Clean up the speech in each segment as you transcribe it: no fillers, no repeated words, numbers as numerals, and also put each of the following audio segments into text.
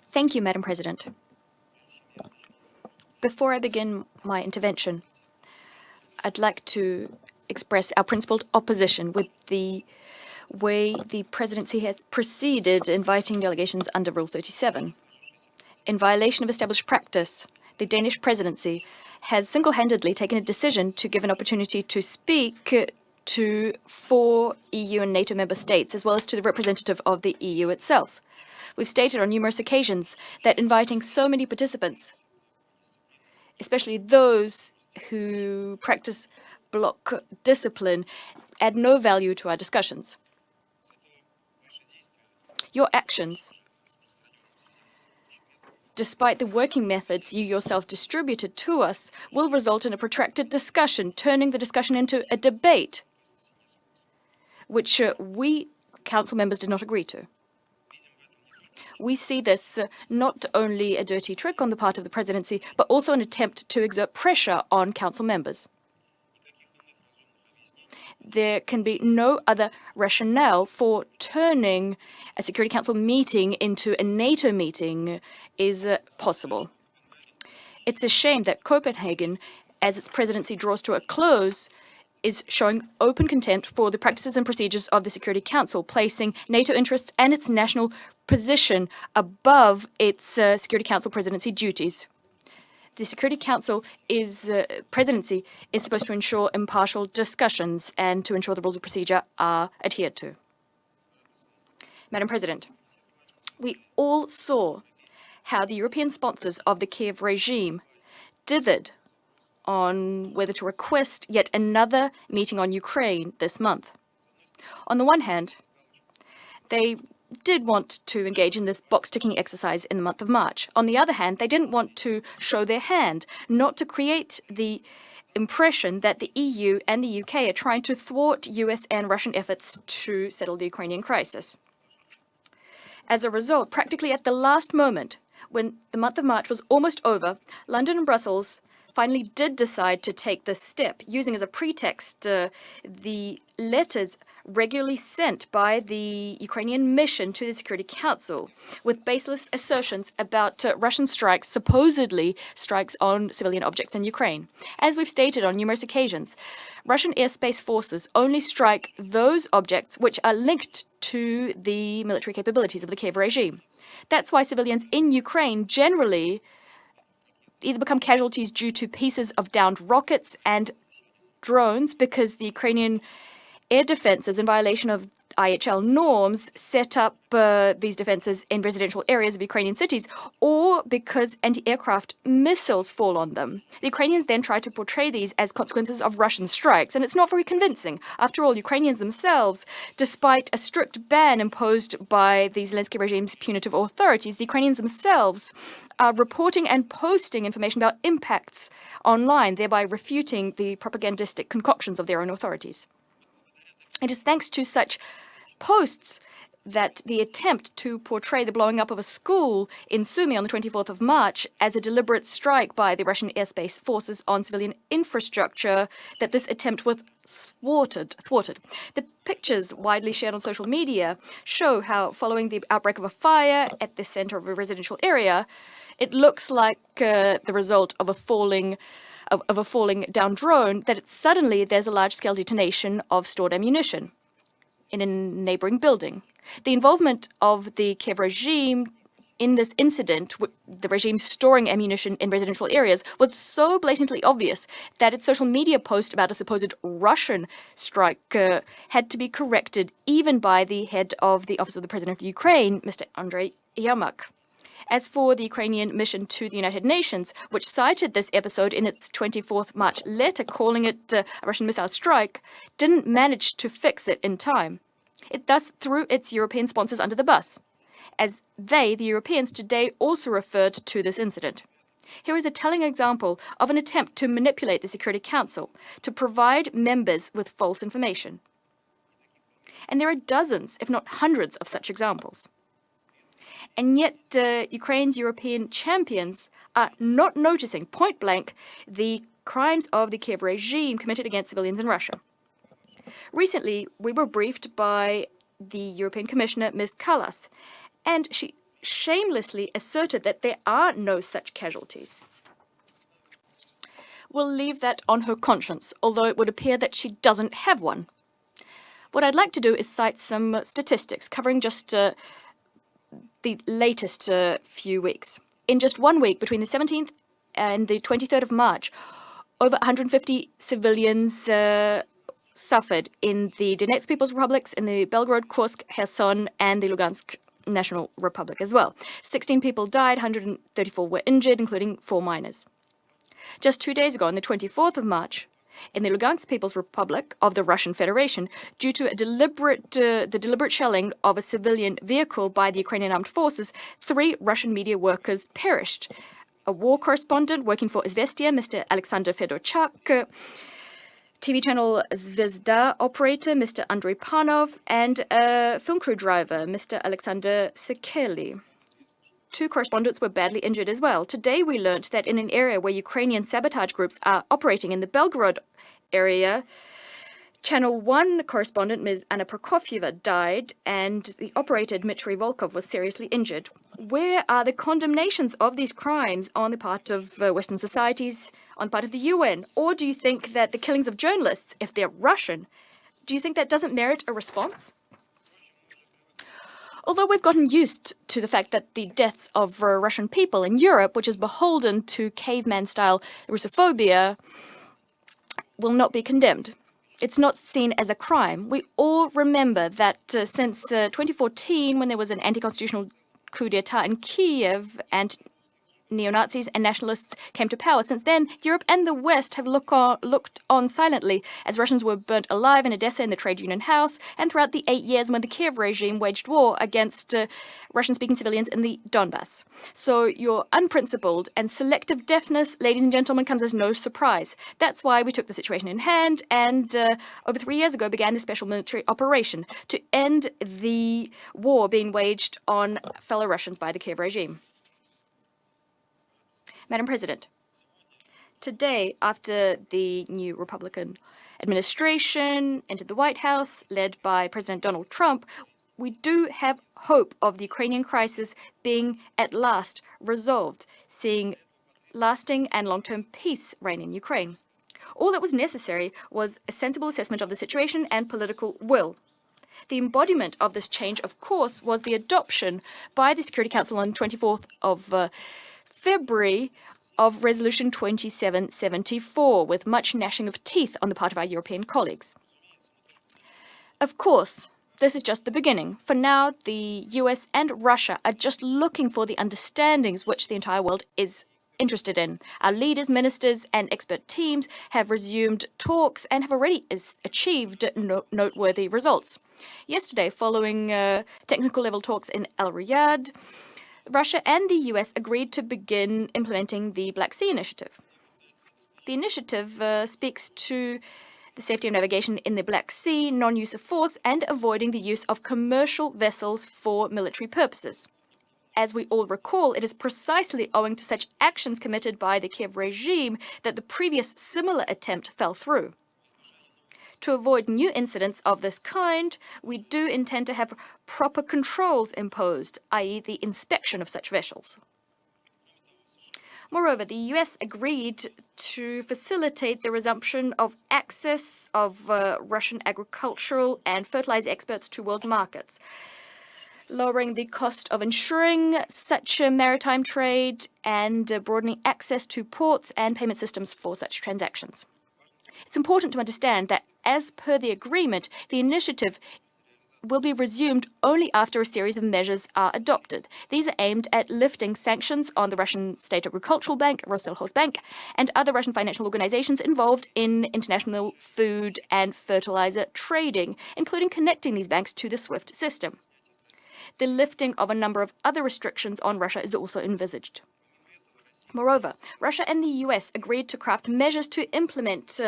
Thank you, Madam President. Before I begin my intervention, I'd like to express our principled opposition with the way the presidency has proceeded inviting delegations under Rule 37. In violation of established practice, the Danish presidency has single-handedly taken a decision to give an opportunity to speak to 4 EU and NATO member states, as well as to the representative of the EU itself. We've stated on numerous occasions that inviting so many participants, especially those who practice bloc discipline, add no value to our discussions. Your actions, despite the working methods you yourself distributed to us, will result in a protracted discussion, turning the discussion into a debate, which we Council members did not agree to. We see this not only a dirty trick on the part of the presidency, but also an attempt to exert pressure on Council members. There can be no other rationale for turning a Security Council meeting into a NATO meeting is possible. It's a shame that Copenhagen, as its presidency draws to a close, is showing open contempt for the practices and procedures of the Security Council, placing NATO interests and its national position above its Security Council presidency duties. The Security Council presidency is supposed to ensure impartial discussions and to ensure the rules of procedure are adhered to. Madam President, we all saw how the European sponsors of the Kiev regime dithered on whether to request yet another meeting on Ukraine this month. On the one hand, they did want to engage in this box-ticking exercise in the month of March. On the other hand, they didn't want to show their hand, not to create the impression that the EU and the UK are trying to thwart US and Russian efforts to settle the Ukrainian crisis. As a result, practically at the last moment, when the month of March was almost over, London and Brussels finally did decide to take this step, using as a pretext the letters regularly sent by the Ukrainian mission to the Security Council, with baseless assertions about Russian strikes, supposedly strikes on civilian objects in Ukraine. As we've stated on numerous occasions, Russian airspace forces only strike those objects which are linked to the military capabilities of the Kiev regime. That's why civilians in Ukraine generally either become casualties due to pieces of downed rockets and drones, because the Ukrainian air defenses, in violation of IHL norms, set up these defenses in residential areas of Ukrainian cities, or because anti-aircraft missiles fall on them. The Ukrainians then try to portray these as consequences of Russian strikes, and it's not very convincing. After all, Ukrainians themselves, despite a strict ban imposed by the Zelensky regime's punitive authorities, the Ukrainians themselves are reporting and posting information about impacts online, thereby refuting the propagandistic concoctions of their own authorities. It is thanks to such posts that the attempt to portray the blowing up of a school in Sumy on the 24th of March as a deliberate strike by the Russian airspace forces on civilian infrastructure, that this attempt was thwarted. The pictures widely shared on social media show how, following the outbreak of a fire at the center of a residential area, it looks like the result of a falling down drone, that suddenly there's a large-scale detonation of stored ammunition in a neighboring building. The involvement of the Kiev regime in this incident, the regime storing ammunition in residential areas, was so blatantly obvious that its social media post about a supposed Russian strike had to be corrected even by the head of the Office of the President of Ukraine, Mr. Andrei Yermak. As for the Ukrainian mission to the United Nations, which cited this episode in its 24th March letter, calling it a Russian missile strike, didn't manage to fix it in time. It thus threw its European sponsors under the bus, as they, the Europeans, today also referred to this incident. Here is a telling example of an attempt to manipulate the Security Council to provide members with false information. And there are dozens, if not hundreds, of such examples. And yet, Ukraine's European champions are not noticing, point blank, the crimes of the Kiev regime committed against civilians in Russia. Recently, we were briefed by the European Commissioner, Ms. Kallas, and she shamelessly asserted that there are no such casualties. We'll leave that on her conscience, although it would appear that she doesn't have one. What I'd like to do is cite some statistics covering just the latest few weeks. In just 1 week, between the 17th and the 23rd of March, over 150 civilians suffered in the Donetsk People's Republics, in the Belgorod, Kursk, Kherson, and the Lugansk National Republic as well. 16 people died, 134 were injured, including 4 minors. Just 2 days ago, on the 24th of March, in the Lugansk People's Republic of the Russian Federation, due to the deliberate shelling of a civilian vehicle by the Ukrainian armed forces, 3 Russian media workers perished. A war correspondent working for Izvestia, Mr. Alexander Fedorchuk, TV channel Zvezda operator, Mr. Andrei Panov, and a film crew driver, Mr. Alexander Sekeli. 2 correspondents were badly injured as well. Today we learnt that in an area where Ukrainian sabotage groups are operating in the Belgorod area, Channel 1 correspondent Ms. Anna Prokofieva died, and the operator Dmitry Volkov was seriously injured. Where are the condemnations of these crimes on the part of Western societies, on the part of the UN? Or do you think that the killings of journalists, if they're Russian, do you think that doesn't merit a response? Although we've gotten used to the fact that the deaths of Russian people in Europe, which is beholden to caveman-style Russophobia, will not be condemned. It's not seen as a crime. We all remember that since 2014, when there was an anti-constitutional coup d'etat in Kiev and neo-Nazis and nationalists came to power. Since then, Europe and the West have looked on silently as Russians were burnt alive in Odessa in the Trade Union House, and throughout the 8 years when the Kiev regime waged war against Russian-speaking civilians in the Donbass. So your unprincipled and selective deafness, ladies and gentlemen, comes as no surprise. That's why we took the situation in hand and over 3 years ago began the special military operation to end the war being waged on fellow Russians by the Kiev regime. Madam President, today, after the new Republican administration entered the White House, led by President Donald Trump, we do have hope of the Ukrainian crisis being at last resolved, seeing lasting and long-term peace reign in Ukraine. All that was necessary was a sensible assessment of the situation and political will. The embodiment of this change, of course, was the adoption by the Security Council on the 24th of February of Resolution 2774, with much gnashing of teeth on the part of our European colleagues. Of course, this is just the beginning. For now, the US and Russia are just looking for the understandings which the entire world is interested in. Our leaders, ministers, and expert teams have resumed talks and have already achieved noteworthy results. Yesterday, following technical level talks in El Riyadh, Russia and the US agreed to begin implementing the Black Sea Initiative. The initiative speaks to the safety of navigation in the Black Sea, non-use of force, and avoiding the use of commercial vessels for military purposes. As we all recall, it is precisely owing to such actions committed by the Kiev regime that the previous similar attempt fell through. To avoid new incidents of this kind, we do intend to have proper controls imposed, i.e. the inspection of such vessels. Moreover, the US agreed to facilitate the resumption of access of Russian agricultural and fertilizer exports to world markets, lowering the cost of ensuring such a maritime trade and broadening access to ports and payment systems for such transactions. It's important to understand that as per the agreement, the initiative will be resumed only after a series of measures are adopted. These are aimed at lifting sanctions on the Russian State Agricultural Bank, Rossellhozbank, and other Russian financial organizations involved in international food and fertilizer trading, including connecting these banks to the SWIFT system. The lifting of a number of other restrictions on Russia is also envisaged. Moreover, Russia and the US agreed to craft measures to implement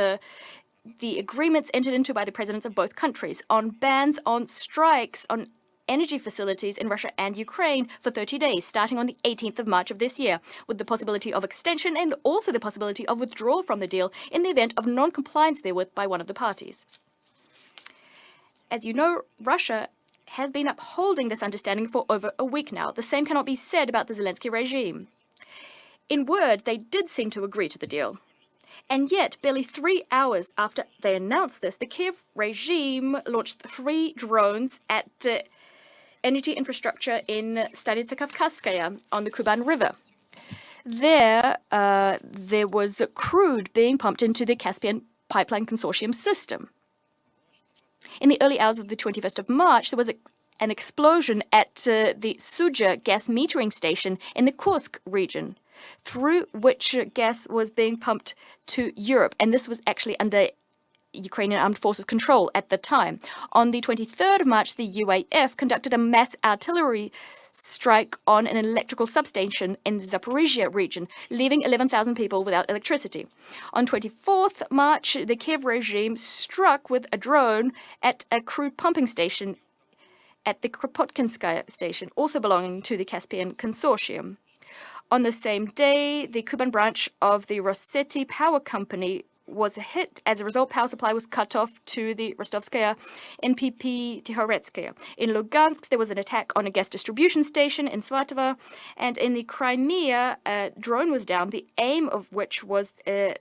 the agreements entered into by the presidents of both countries on bans on strikes on energy facilities in Russia and Ukraine for 30 days, starting on the 18th of March of this year, with the possibility of extension and also the possibility of withdrawal from the deal in the event of non-compliance therewith by one of the parties. As you know, Russia has been upholding this understanding for over a week now. The same cannot be said about the Zelensky regime. In word, they did seem to agree to the deal. And yet, barely 3 hours after they announced this, the Kiev regime launched 3 drones at energy infrastructure in Stanitsa Kavkazskaya on the Kuban River. There was crude being pumped into the Caspian Pipeline Consortium system. In the early hours of the 21st of March, there was an explosion at the Suja gas metering station in the Kursk region, through which gas was being pumped to Europe. And this was actually under Ukrainian armed forces control at the time. On the 23rd of March, the UAF conducted a mass artillery strike on an electrical substation in the Zaporizhia region, leaving 11,000 people without electricity. On 24th March, the Kiev regime struck with a drone at a crude pumping station at the Kropotkinskaya station, also belonging to the Caspian Consortium. On the same day, the Kuban branch of the Rosseti Power Company was hit. As a result, power supply was cut off to the Rostovskaya NPP Tihoretskaya. In Lugansk, there was an attack on a gas distribution station in Svatovo, and in the Crimea, a drone was down, the aim of which was an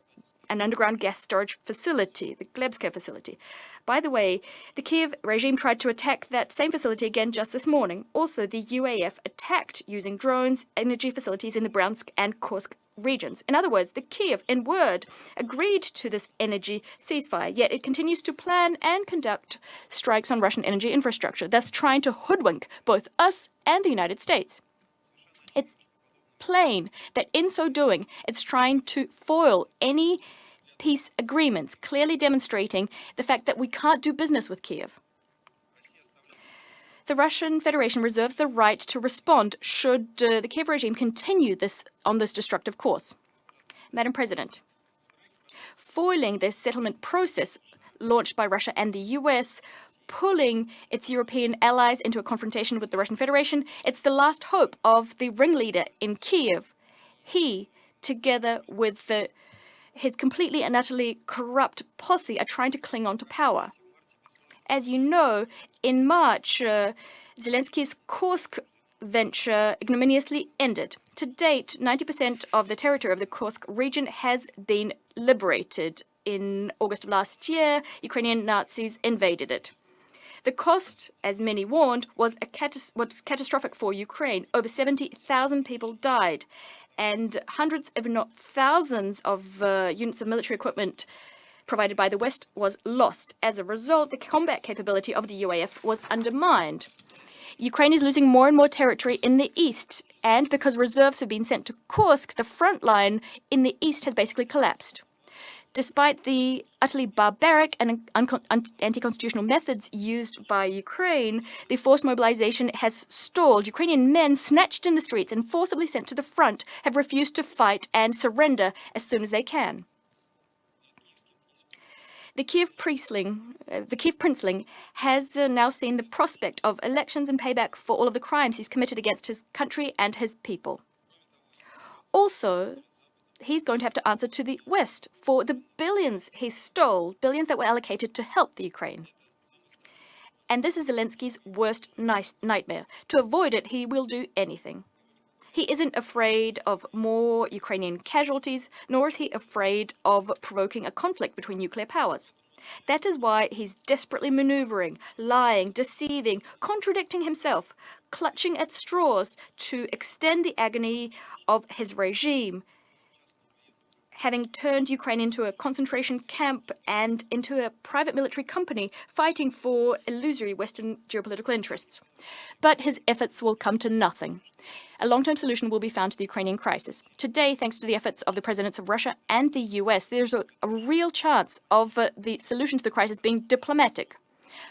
underground gas storage facility, the Glebskaya facility. By the way, the Kiev regime tried to attack that same facility again just this morning. Also, the UAF attacked using drones energy facilities in the Bryansk and Kursk regions. In other words, the Kiev, in word, agreed to this energy ceasefire, yet it continues to plan and conduct strikes on Russian energy infrastructure, thus trying to hoodwink both us and the United States. It's plain that in so doing, it's trying to foil any peace agreements, clearly demonstrating the fact that we can't do business with Kiev. The Russian Federation reserves the right to respond should the Kiev regime continue on this destructive course. Madam President, foiling this settlement process launched by Russia and the US, pulling its European allies into a confrontation with the Russian Federation, it's the last hope of the ringleader in Kiev. He, together with his completely and utterly corrupt posse, are trying to cling on to power. As you know, in March, Zelensky's Kursk venture ignominiously ended. To date, 90% of the territory of the Kursk region has been liberated. In August of last year, Ukrainian Nazis invaded it. The cost, as many warned, was catastrophic for Ukraine. Over 70,000 people died, and hundreds, if not thousands, of units of military equipment provided by the West was lost. As a result, the combat capability of the UAF was undermined. Ukraine is losing more and more territory in the east, and because reserves have been sent to Kursk, the front line in the east has basically collapsed. Despite the utterly barbaric and anti-constitutional methods used by Ukraine, the forced mobilization has stalled. Ukrainian men snatched in the streets and forcibly sent to the front have refused to fight and surrender as soon as they can. The Kiev princeling has now seen the prospect of elections and payback for all of the crimes he's committed against his country and his people. Also, he's going to have to answer to the West for the billions he stole, billions that were allocated to help the Ukraine. And this is Zelensky's worst nightmare. To avoid it, he will do anything. He isn't afraid of more Ukrainian casualties, nor is he afraid of provoking a conflict between nuclear powers. That is why he's desperately maneuvering, lying, deceiving, contradicting himself, clutching at straws to extend the agony of his regime, having turned Ukraine into a concentration camp and into a private military company fighting for illusory Western geopolitical interests. But his efforts will come to nothing. A long-term solution will be found to the Ukrainian crisis. Today, thanks to the efforts of the presidents of Russia and the US, there's a real chance of the solution to the crisis being diplomatic.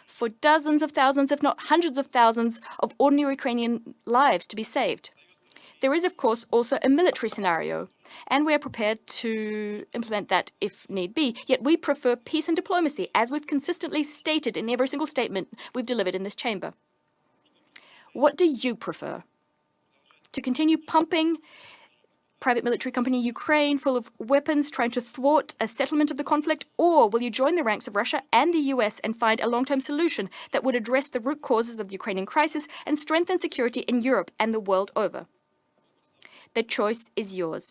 For dozens of thousands, if not hundreds of thousands, of ordinary Ukrainian lives to be saved. There is, of course, also a military scenario, and we are prepared to implement that if need be. Yet we prefer peace and diplomacy, as we've consistently stated in every single statement we've delivered in this chamber. What do you prefer? To continue pumping private military company Ukraine full of weapons trying to thwart a settlement of the conflict? Or will you join the ranks of Russia and the US and find a long-term solution that would address the root causes of the Ukrainian crisis and strengthen security in Europe and the world over? The choice is yours.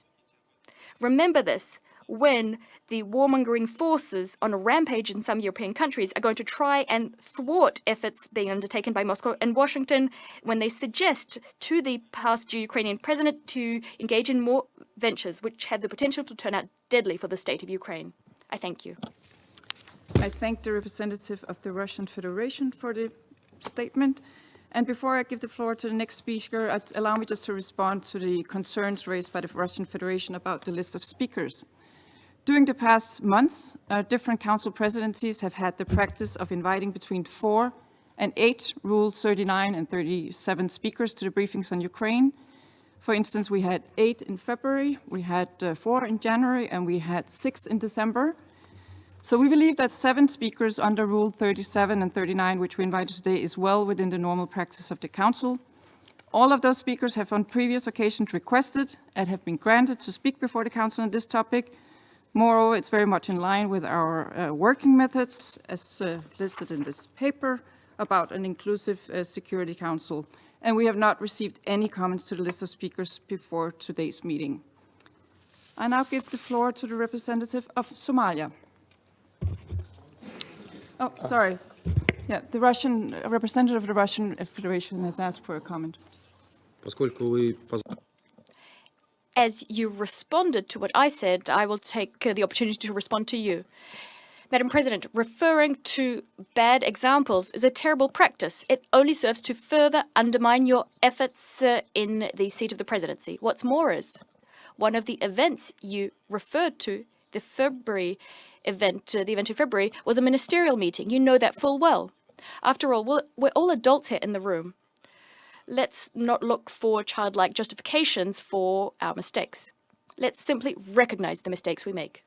Remember this when the warmongering forces on a rampage in some European countries are going to try and thwart efforts being undertaken by Moscow and Washington, when they suggest to the past Ukrainian president to engage in more ventures which have the potential to turn out deadly for the state of Ukraine. I thank you. I thank the representative of the Russian Federation for the statement. And before I give the floor to the next speaker, allow me just to respond to the concerns raised by the Russian Federation about the list of speakers. During the past months, different council presidencies have had the practice of inviting between 4 and 8 Rule 39 and 37 speakers to the briefings on Ukraine. For instance, we had 8 in February, we had 4 in January, and we had 6 in December. So we believe that 7 speakers under Rule 37 and 39, which we invited today, is well within the normal practice of the Council. All of those speakers have on previous occasions requested and have been granted to speak before the Council on this topic. Moreover, it's very much in line with our working methods, as listed in this paper, about an inclusive Security Council. And we have not received any comments to the list of speakers before today's meeting. I now give the floor to the representative of Somalia. Oh, sorry. Yeah, the Russian representative of the Russian Federation has asked for a comment. As you responded to what I said, I will take the opportunity to respond to you. Madam President, referring to bad examples is a terrible practice. It only serves to further undermine your efforts in the seat of the presidency. What's more is, one of the events you referred to, the February event, the event in February, was a ministerial meeting. You know that full well. After all, we're all adults here in the room. Let's not look for childlike justifications for our mistakes. Let's simply recognize the mistakes we make.